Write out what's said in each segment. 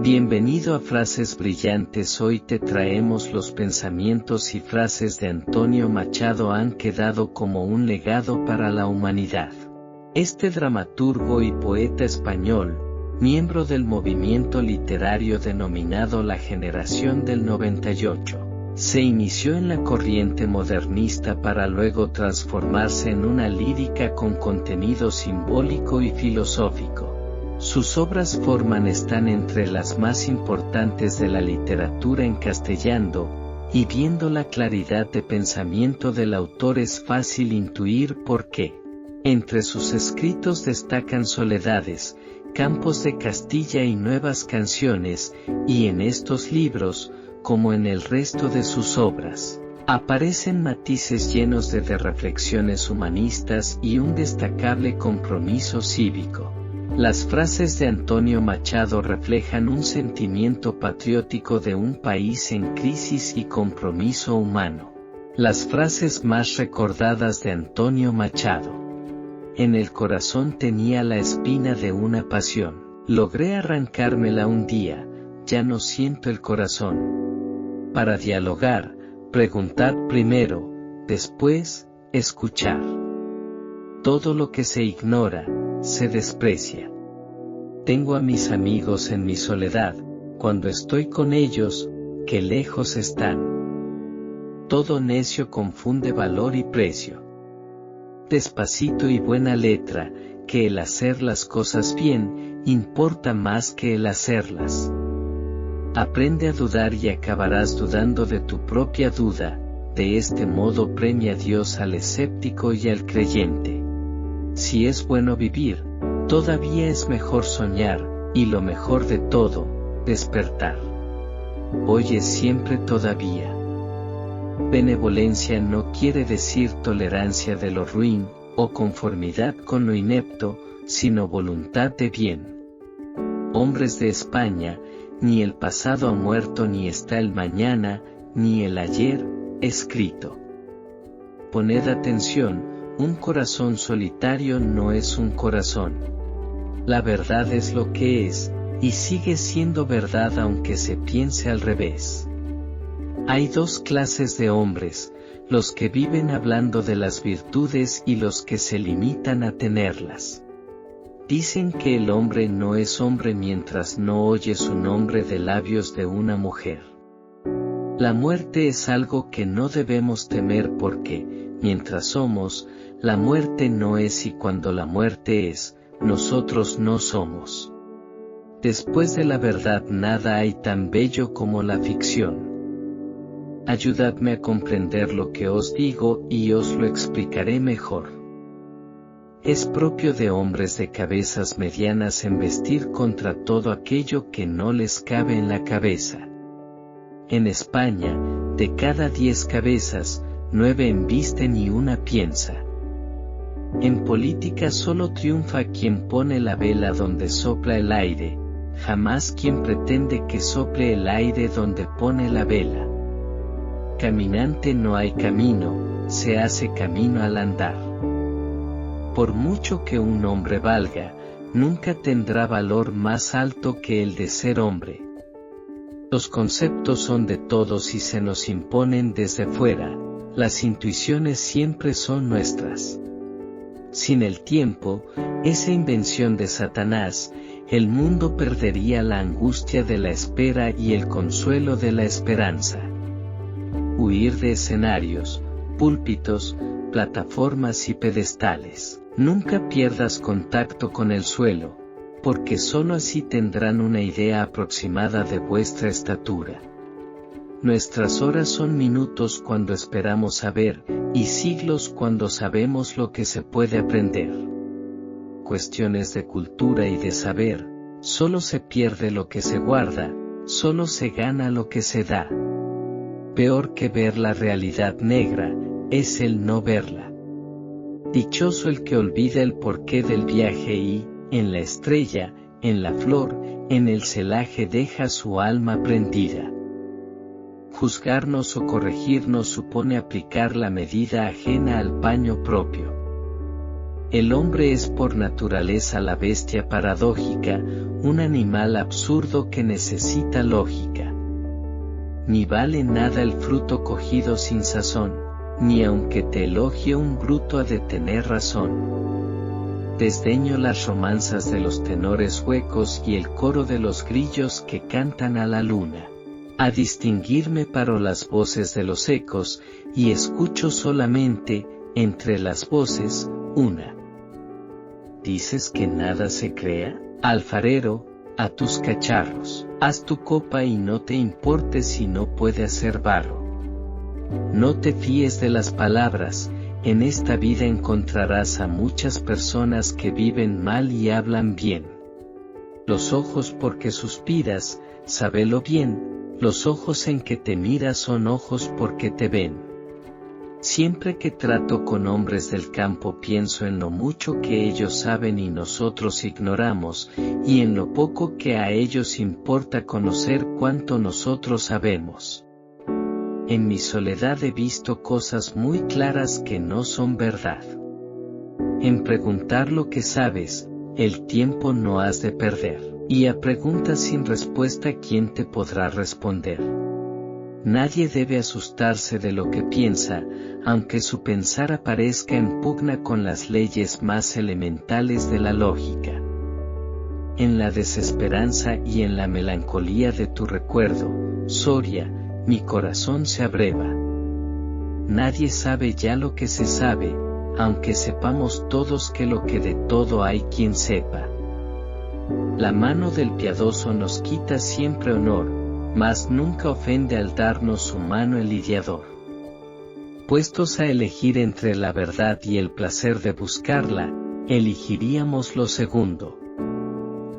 Bienvenido a Frases Brillantes. Hoy te traemos los pensamientos y frases de Antonio Machado. Han quedado como un legado para la humanidad. Este dramaturgo y poeta español, miembro del movimiento literario denominado la Generación del 98, se inició en la corriente modernista para luego transformarse en una lírica con contenido simbólico y filosófico. Sus obras están entre las más importantes de la literatura en castellano, y viendo la claridad de pensamiento del autor es fácil intuir por qué. Entre sus escritos destacan Soledades, Campos de Castilla y Nuevas Canciones, y en estos libros, como en el resto de sus obras, aparecen matices llenos de reflexiones humanistas y un destacable compromiso cívico. Las frases de Antonio Machado reflejan un sentimiento patriótico de un país en crisis y compromiso humano. Las frases más recordadas de Antonio Machado. En el corazón tenía la espina de una pasión. Logré arrancármela un día, ya no siento el corazón. Para dialogar, preguntad primero, después, escuchar. Todo lo que se ignora, se desprecia. Tengo a mis amigos en mi soledad, cuando estoy con ellos, que lejos están. Todo necio confunde valor y precio. Despacito y buena letra, que el hacer las cosas bien, importa más que el hacerlas. Aprende a dudar y acabarás dudando de tu propia duda, de este modo premia Dios al escéptico y al creyente. Si es bueno vivir, todavía es mejor soñar, y lo mejor de todo, despertar. Oye siempre todavía. Benevolencia no quiere decir tolerancia de lo ruin, o conformidad con lo inepto, sino voluntad de bien. Hombres de España, ni el pasado ha muerto ni está el mañana, ni el ayer, escrito. Poned atención. Un corazón solitario no es un corazón. La verdad es lo que es, y sigue siendo verdad aunque se piense al revés. Hay dos clases de hombres, los que viven hablando de las virtudes y los que se limitan a tenerlas. Dicen que el hombre no es hombre mientras no oye su nombre de labios de una mujer. La muerte es algo que no debemos temer porque, mientras somos, la muerte no es y cuando la muerte es, nosotros no somos. Después de la verdad nada hay tan bello como la ficción. Ayudadme a comprender lo que os digo y os lo explicaré mejor. Es propio de hombres de cabezas medianas embestir contra todo aquello que no les cabe en la cabeza. En España, de cada 10 cabezas, 9 embisten y una piensa. En política solo triunfa quien pone la vela donde sopla el aire, jamás quien pretende que sople el aire donde pone la vela. Caminante no hay camino, se hace camino al andar. Por mucho que un hombre valga, nunca tendrá valor más alto que el de ser hombre. Los conceptos son de todos y se nos imponen desde fuera, las intuiciones siempre son nuestras. Sin el tiempo, esa invención de Satanás, el mundo perdería la angustia de la espera y el consuelo de la esperanza. Huir de escenarios, púlpitos, plataformas y pedestales. Nunca pierdas contacto con el suelo, porque sólo así tendrán una idea aproximada de vuestra estatura. Nuestras horas son minutos cuando esperamos saber, y siglos cuando sabemos lo que se puede aprender. Cuestiones de cultura y de saber, solo se pierde lo que se guarda, solo se gana lo que se da. Peor que ver la realidad negra, es el no verla. Dichoso el que olvida el porqué del viaje y, en la estrella, en la flor, en el celaje deja su alma prendida. Juzgarnos o corregirnos supone aplicar la medida ajena al paño propio. El hombre es por naturaleza la bestia paradójica, un animal absurdo que necesita lógica. Ni vale nada el fruto cogido sin sazón, ni aunque te elogie un bruto ha de tener razón. Desdeño las romanzas de los tenores huecos y el coro de los grillos que cantan a la luna. A distinguirme paro las voces de los ecos, y escucho solamente, entre las voces, una. ¿Dices que nada se crea? Alfarero, a tus cacharros, haz tu copa y no te importe si no puede hacer barro. No te fíes de las palabras, en esta vida encontrarás a muchas personas que viven mal y hablan bien. Los ojos porque suspiras, sábelo bien, los ojos en que te miras son ojos porque te ven. Siempre que trato con hombres del campo pienso en lo mucho que ellos saben y nosotros ignoramos, y en lo poco que a ellos importa conocer cuánto nosotros sabemos. En mi soledad he visto cosas muy claras que no son verdad. En preguntar lo que sabes, el tiempo no has de perder, y a preguntas sin respuesta ¿quién te podrá responder? Nadie debe asustarse de lo que piensa, aunque su pensar aparezca en pugna con las leyes más elementales de la lógica. En la desesperanza y en la melancolía de tu recuerdo, Soria, mi corazón se abreva. Nadie sabe ya lo que se sabe, aunque sepamos todos que lo que de todo hay quien sepa. La mano del piadoso nos quita siempre honor, mas nunca ofende al darnos su mano el lidiador. Puestos a elegir entre la verdad y el placer de buscarla, elegiríamos lo segundo.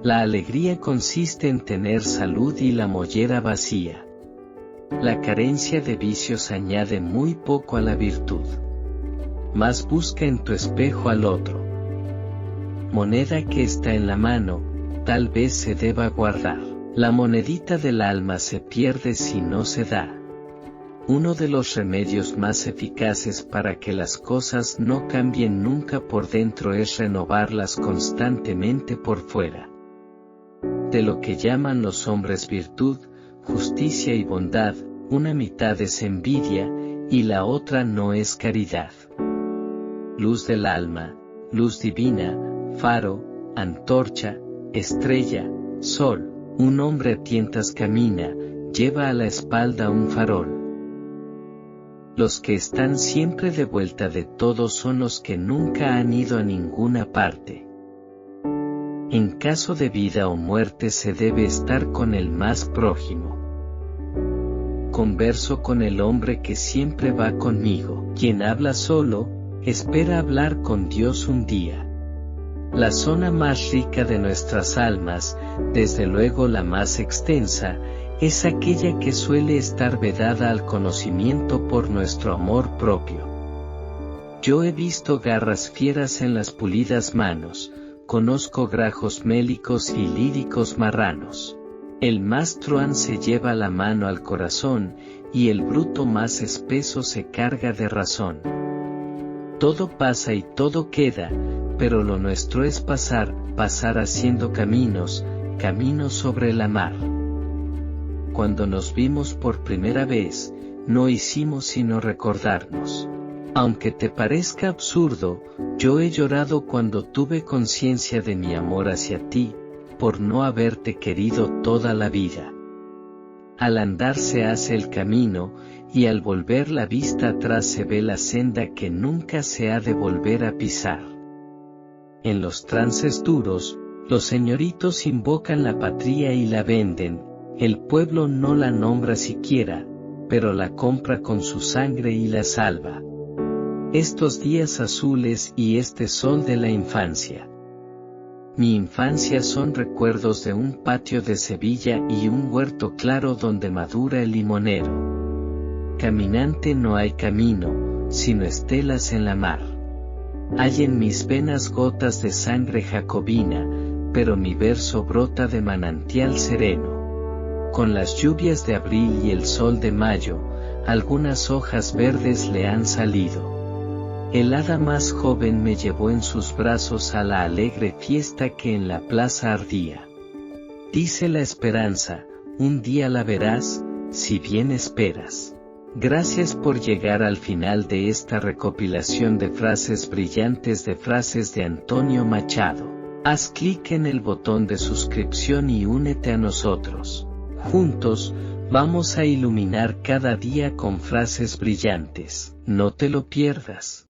La alegría consiste en tener salud y la mollera vacía. La carencia de vicios añade muy poco a la virtud. Mas busca en tu espejo al otro. Moneda que está en la mano, tal vez se deba guardar. La monedita del alma se pierde si no se da. Uno de los remedios más eficaces para que las cosas no cambien nunca por dentro es renovarlas constantemente por fuera. De lo que llaman los hombres virtud, justicia y bondad, una mitad es envidia, y la otra no es caridad. Luz del alma, luz divina, faro, antorcha, estrella, sol. Un hombre a tientas camina, lleva a la espalda un farol. Los que están siempre de vuelta de todo son los que nunca han ido a ninguna parte. En caso de vida o muerte se debe estar con el más prójimo. Converso con el hombre que siempre va conmigo. Quien habla solo, espera hablar con Dios un día. La zona más rica de nuestras almas, desde luego la más extensa, es aquella que suele estar vedada al conocimiento por nuestro amor propio. Yo he visto garras fieras en las pulidas manos, conozco grajos mélicos y líricos marranos. El más truán se lleva la mano al corazón, y el bruto más espeso se carga de razón. Todo pasa y todo queda, pero lo nuestro es pasar, pasar haciendo caminos, caminos sobre la mar. Cuando nos vimos por primera vez, no hicimos sino recordarnos. Aunque te parezca absurdo, yo he llorado cuando tuve conciencia de mi amor hacia ti, por no haberte querido toda la vida. Al andar se hace el camino, y al volver la vista atrás se ve la senda que nunca se ha de volver a pisar. En los trances duros, los señoritos invocan la patria y la venden, el pueblo no la nombra siquiera, pero la compra con su sangre y la salva. Estos días azules y este sol de la infancia. Mi infancia son recuerdos de un patio de Sevilla y un huerto claro donde madura el limonero. Caminante no hay camino, sino estelas en la mar. Hay en mis venas gotas de sangre jacobina, pero mi verso brota de manantial sereno. Con las lluvias de abril y el sol de mayo, algunas hojas verdes le han salido. El hada más joven me llevó en sus brazos a la alegre fiesta que en la plaza ardía. Dice la esperanza, un día la verás, si bien esperas. Gracias por llegar al final de esta recopilación de frases brillantes de frases de Antonio Machado. Haz clic en el botón de suscripción y únete a nosotros. Juntos, vamos a iluminar cada día con frases brillantes. No te lo pierdas.